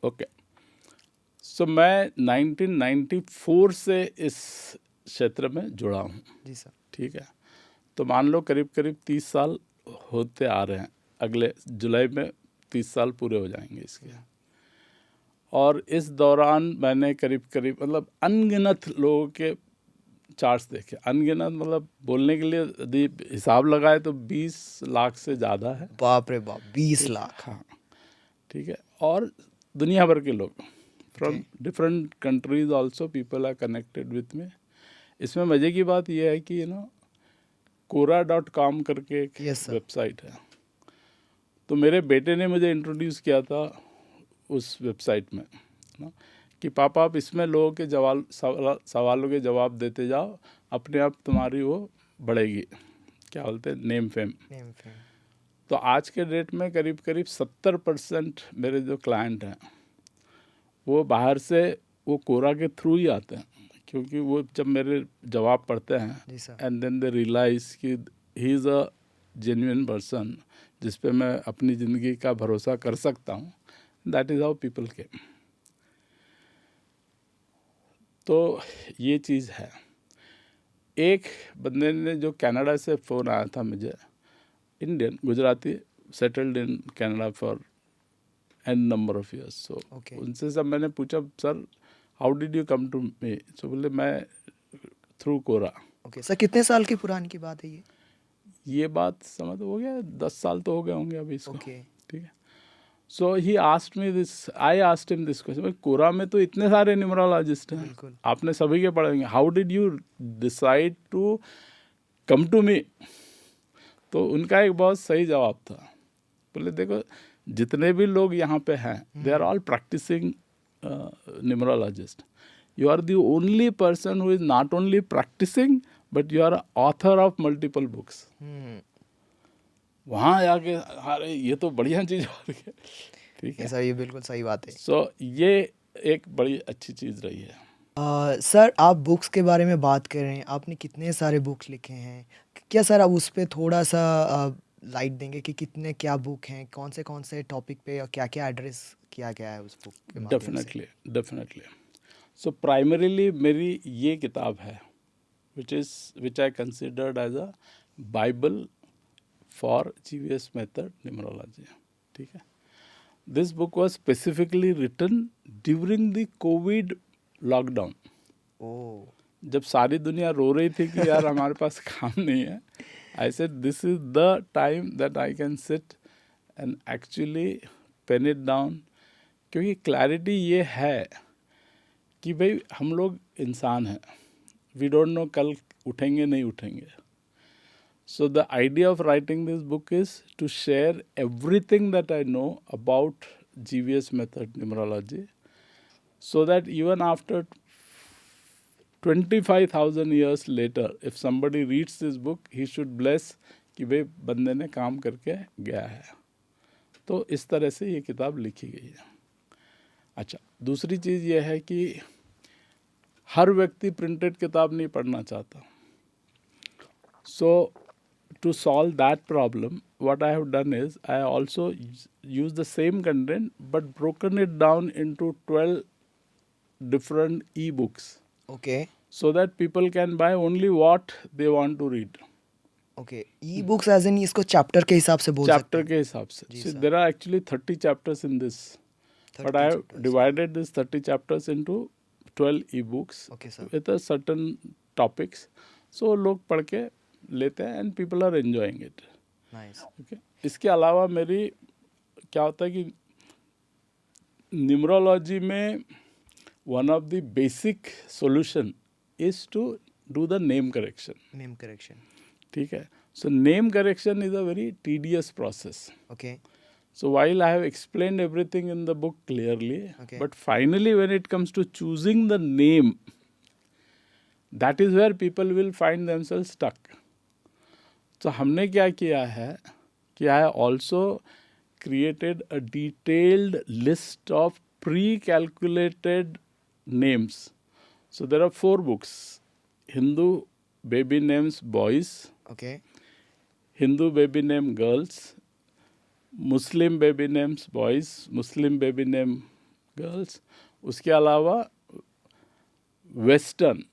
Okay, सो मैं 1994 से इस क्षेत्र में जुड़ा हूँ। जी सर। ठीक है, तो मान लो करीब करीब 30 साल होते आ रहे हैं, अगले जुलाई में 30 साल पूरे हो जाएंगे इसके। और इस दौरान मैंने करीब करीब मतलब अनगिनत लोगों के चार्ट्स देखे, अनगिनत मतलब बोलने के लिए यदि हिसाब लगाए तो 20 लाख से ज़्यादा है। बाप रे बाप, 20 ठीक है, लाख हाँ ठीक है, और दुनिया भर के लोग from Okay. Different countries also people are connected with me. इसमें मज़े की बात यह है कि Quora.com करके एक Yes, sir. वेबसाइट है, तो मेरे बेटे ने मुझे इंट्रोड्यूस किया था उस वेबसाइट में ना, कि पापा आप इसमें लोगों के सवालों के जवाब देते जाओ, अपने आप तुम्हारी वो बढ़ेगी, क्या बोलते हैं, नेम फेम। Name fame. तो आज के डेट में करीब करीब 70% मेरे जो क्लाइंट हैं वो बाहर से वो कोरा के थ्रू ही आते हैं, क्योंकि वो जब मेरे जवाब पढ़ते हैं जी sir. And then they realise कि he is a genuine person जिस पे मैं अपनी ज़िंदगी का भरोसा कर सकता हूँ, that is how people came. तो ये चीज़ है। एक बंदे ने जो कनाडा से फ़ोन आया था मुझे, Indian Gujarati, settled in Canada for an number of years. So Okay. उनसे सब मैंने पूछा, sir how did you come to me? So बोले मैं थ्रू कोरा। Okay. सर कितने साल की पुरानी की बात है ये? ये बात समझ हो गया, 10 साल तो हो गए होंगे अभी इसको। Okay. ठीक है, so he asked me this, I asked him this question, Quora में तो इतने सारे न्यूमरोलॉजिस्ट हैं, बिल्कुल। आपने सभी के पढ़े होंगे, how did you decide to come to me? तो उनका एक बहुत सही जवाब था, बोले देखो जितने भी लोग यहाँ पे हैं they are all practising numerologists, you are the only person who is not only practising but you are author of multiple books. वहाँ जाके अरे ये तो बढ़िया चीज़ हो रही है। ठीक ये है, सर, ये बिल्कुल सही बात है। सो ये एक बड़ी अच्छी चीज़ रही है। सर आप बुक्स के बारे में बात कर रहे हैं, आपने कितने सारे बुक्स लिखे हैं, क्या सर आप उस पे थोड़ा सा लाइट देंगे कि कितने क्या बुक हैं, कौन से टॉपिक पे और क्या क्या एड्रेस किया गया है उस बुक के माध्यम से? Definitely definitely. सो प्राइमरीली मेरी ये किताब है which I considered as a bible for GVS method numerology. ठीक है, this book was specifically written during the COVID lockdown, oh. जब सारी दुनिया रो रही थी कि यार हमारे पास काम नहीं है। I said this is the time that I can sit and actually pen it down, क्योंकि क्लैरिटी ये है कि भाई हम लोग इंसान हैं, वी डोंट नो कल उठेंगे नहीं उठेंगे। So the idea of writing this book is to share everything that I know about GVS method numerology, so that even after 25,000 years later if somebody reads this book he should bless कि भाई बंदे ने काम करके गया है। तो इस तरह से ये किताब लिखी गई है। अच्छा, दूसरी चीज़ ये है कि हर व्यक्ति प्रिंटेड किताब नहीं पढ़ना चाहता। सो to solve that problem, what I have done is I also use the same content but broken it down into 12 different e-books okay so that people can buy only what they want to read. Okay, e books as in इसको chapter के हिसाब से बोल सकते Chapter हैं? के हिसाब से। जी See, sir. there are actually 30 chapters in this, but 30 I have chapters. divided this 30 chapters into 12 e-books Okay, sir. with a certain topics. So लोग पढ़ के लेते हैं and people are enjoying it. Nice. Okay? इसके अलावा मेरी क्या होता है कि न्यूमरोलॉजी में one of the basic solution is to do the name correction. Name correction. ठीक है, so name correction is a very tedious process. Okay So while I have explained everything in the book clearly, Okay. but finally when it comes to choosing the name, that is where people will find themselves stuck. So हमने क्या किया है कि I have also created a detailed list of pre-calculated names. So there are 4 books: Hindu baby names boys, okay Hindu baby name girls, Muslim baby names boys, Muslim baby name girls, उसके अलावा western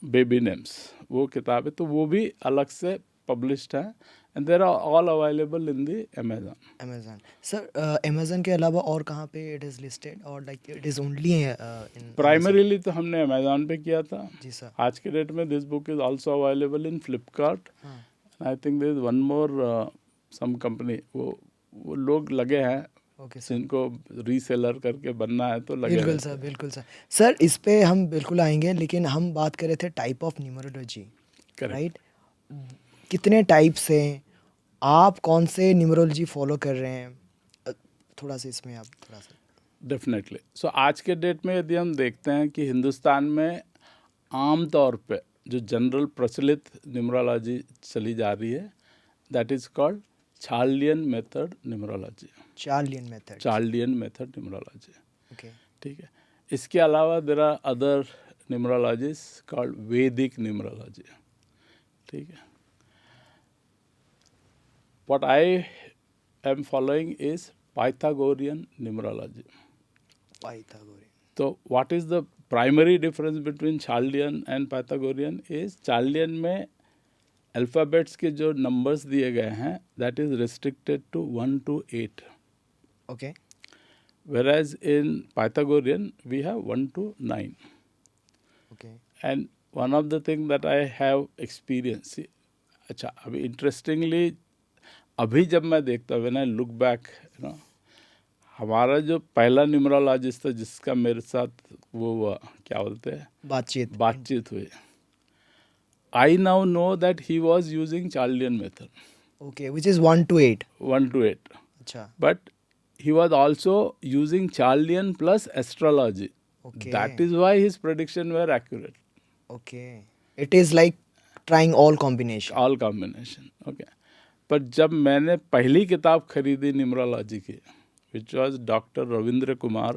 baby names वो किताब है, तो वो भी अलग से पब्लिश्ड है and there are all available in the Amazon. Amazon sir, Amazon के अलावा और कहाँ पे इट इज़ लिस्टेड, और like it is only in Amazon? Primarily तो हमने अमेजोन पे किया था. जी सर. आज के डेट में this book is also available in Flipkart. हाँ. I think there is one more some company, वो लोग लगे हैं ओके सर. जिनको रीसेलर करके बनना है तो लगे बिल्कुल रहते सर, हैं. बिल्कुल सर. सर इस पे हम बिल्कुल आएंगे, लेकिन हम बात कर रहे थे type of numerology, correct. Right? कितने टाइप्स हैं, आप कौन से न्यूमरोलॉजी फॉलो कर रहे हैं? थोड़ा सा इसमें आप थोड़ा सा. डेफिनेटली. सो आज के डेट में यदि हम देखते हैं कि हिंदुस्तान में आम तौर पे जो जनरल प्रचलित न्यूमरोलॉजी चली जा रही है, that is called Chaldean method numerology. Chaldean method. Chaldean method numerology. Okay. ठीक है. इसके अलावा there are other numerologies called Vedic numerology. ठीक है. What I am following is Pythagorean numerology. Pythagorean. तो what is the primary difference between Chaldean and Pythagorean is, Chaldean में alphabets के जो नंबर्स दिए गए हैं that is restricted to 1 to 8, okay. whereas in Pythagorean we have 1 to 9. Okay. And one of the thing that I have experienced, see, अच्छा अभी interestingly अभी जब मैं देखता हूँ, when I look back, you know, हमारा जो पहला न्यूमरोलॉजिस्ट था जिसका मेरे साथ वो हुआ, क्या बोलते हैं, बातचीत हुई, I now know that he was using Chaldean method. Okay, which is 1 to 8. 1 to 8. अच्छा. But he was also using Chaldean plus astrology. Okay. That is why his prediction were accurate. Okay. It is like trying all combination. All combination. Okay. पर जब मैंने पहली किताब खरीदी numerology की, which was Dr. Ravindra Kumar,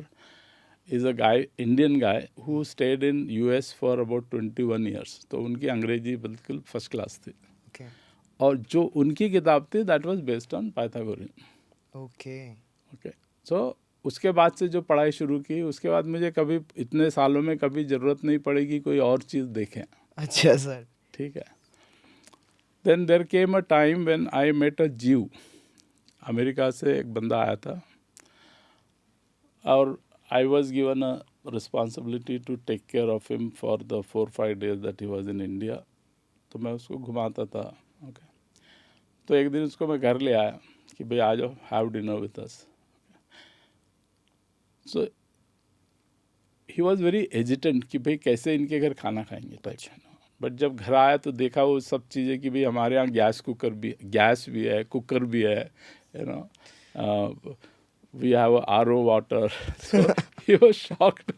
is a guy, Indian guy who stayed in US for about 21 years. तो उनकी अंग्रेजी बिल्कुल फर्स्ट क्लास थी. ओके. और जो उनकी किताब थी that was based on Pythagorean. Okay. Okay. So उसके बाद से जो पढ़ाई शुरू की, उसके बाद मुझे कभी इतने सालों में कभी ज़रूरत नहीं पड़ी कि कोई और चीज़ देखें. अच्छा सर. ठीक है. Then there came a time when I met a जीव. अमेरिका से एक बंदा आया था और I was given a responsibility to take care of him for the 4-5 days that he was in India. तो मैं उसको घुमाता था. ओके. तो एक दिन उसको मैं घर ले आया कि भाई आ जाओ, have dinner with us. So he was very hesitant कि भाई कैसे इनके घर खाना खाएंगे टाइप. बट जब घर आया तो देखा वो सब चीज़ें कि भाई हमारे यहाँ गैस भी है, कुकर भी है, you know, we have RO water. So he was shocked.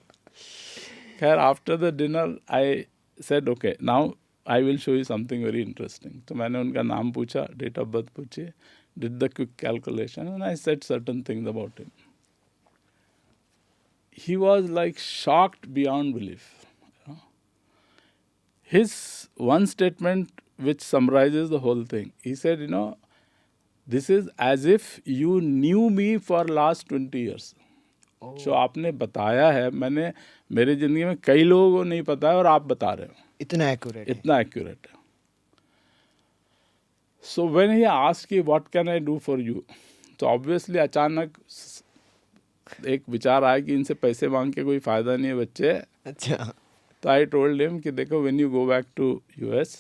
खैर after the dinner I said okay now I will show you something very interesting. तो मैंने उनका नाम पूछा, डेट ऑफ बर्थ पूछी, did the quick calculation and I said certain things about him. He was like shocked beyond belief. You know? His one statement which summarizes the whole thing. He said, you know, this is as if you knew me for last 20 years. जो आपने बताया है, मैंने मेरे जिंदगी में कई लोगों को नहीं पता है और आप बता रहे हो. इतना एक्यूरेट. इतना एक्यूरेट है. So when he asked कि what can I do for you, तो obviously अचानक एक विचार आया कि इनसे पैसे मांग के कोई फ़ायदा नहीं है बच्चे. अच्छा. तो आई टोल्ड हिम कि देखो when you go back to US,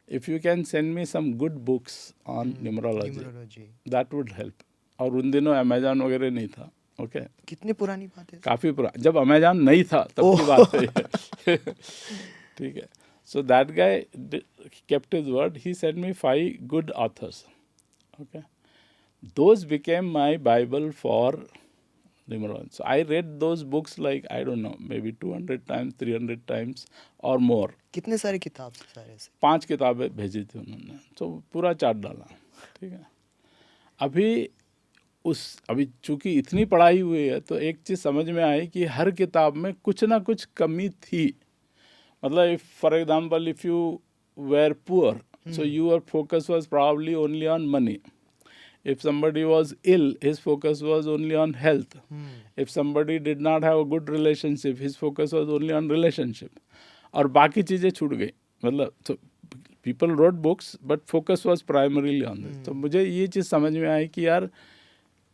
if you can send me some good books on numerology that would help. और उन दिनों अमेजॉन वगैरह नहीं था. ओके. कितनी पुरानी बात है? काफ़ी पुराना, जब अमेजॉन नहीं था तब की बात है. ठीक है. So that guy kept his word. He send me 5 good authors. Okay. Those became my Bible for numerology. So I read those books like, I don't know, maybe 200 times, 300 times or more. कितने सारे किताब सारे से? 5 किताबें भेजी थी उन्होंने. तो पूरा चार्ट डाला. ठीक है. अभी चूंकि इतनी पढ़ाई हुई है तो एक चीज़ समझ में आई कि हर किताब में कुछ ना कुछ कमी थी. मतलब for example if you were poor, so your focus was probably only on money. If somebody was ill, his focus was only on health. If somebody did not have a good relationship, his focus was only on relationship. और बाकी चीज़ें छूट गई. मतलब तो people wrote books, but focus was primarily on this. तो मुझे ये चीज़ समझ में आई कि यार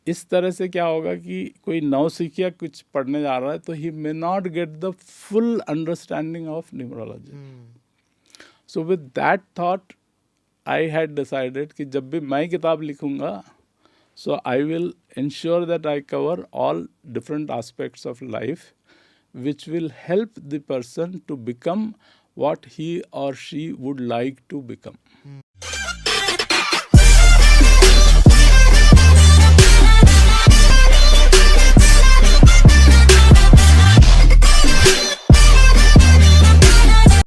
इस तरह से क्या होगा कि कोई नौसिखिया कुछ पढ़ने जा रहा है तो he may not get the full understanding of numerology. So with that thought I had decided कि जब भी मैं किताब लिखूंगा, so I will ensure that I cover all different aspects of life which will help the person to become what he or she would like to become.